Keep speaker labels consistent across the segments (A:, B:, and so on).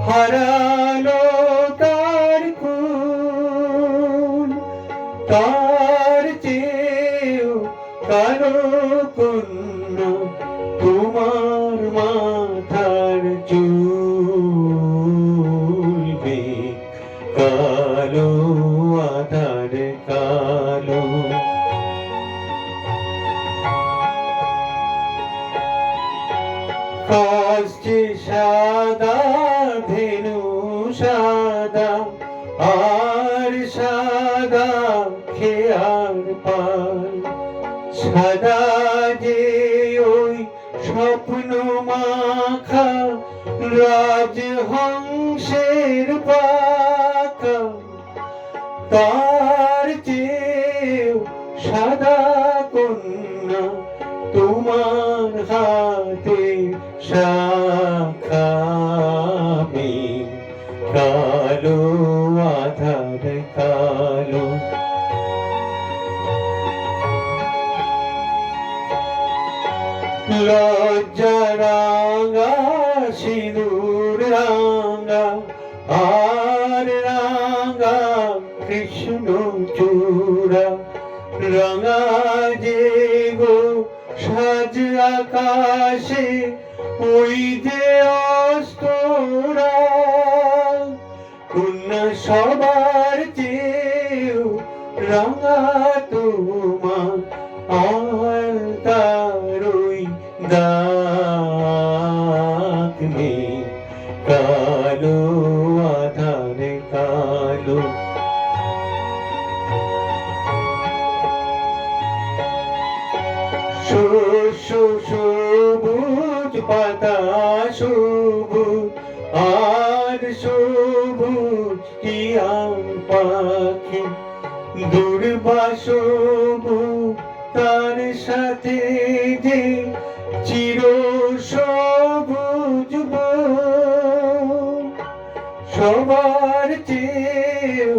A: হারালো তার খুন, তার চেয়েও কালো কন্যা তোমার মাথার চুল, কালো আধার কালো। কাশছে সাদা ধেনু সাদা, আর সাদা খেয়ার পাল, সাদা যে ওই স্বপ্ন মাখা রাজহংসের পাকা, তার চেয়েও সাদা কন্যা তোমার হাতে শাখা, কালো আধার কালো। লজ্জা রাঙা সিঁদুর রাঙা, আর রাঙা কৃষ্ণ চূড়া, রাঙা যে গো সাজ আকাশে ওই যে অস্তরা, কন্যা সবার চেয়েও রাঙা তোমার আলতার ওই দাগ, কালো আধার কালো। শস্য সবুজ পাতা সবুজ, আর সবুজ টিয়ার পাখি, দুর্বাসবুজ তার সাথে যে চির সবুজ বন, সবার চেয়েও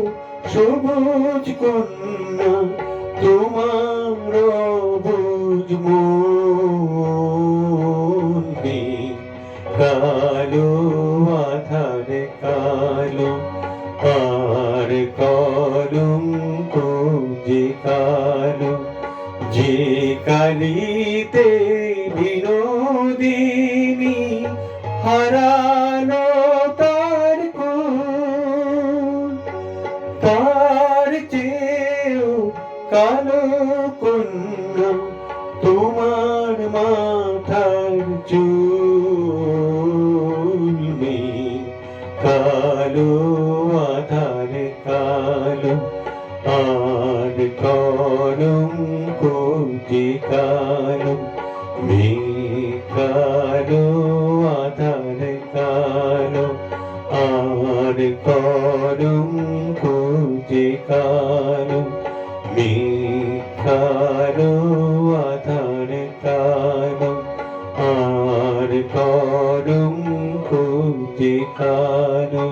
A: সবুজ কন্যা তোমার বুঝ মন, কালো আধার কালো। আর কলঙ্ক যে কালো, যে কালিতে বিনোদিনী হারালো তার খুন, তার চেয়েও কালো কন্যা তোমার মাথার চুল, কালো আধার কালো। আর কলঙ্ক যে কালো, কালো আধার কালো। আর কলঙ্ক যে কালো, কালো আধার কালো। আর কলঙ্ক যে কালো।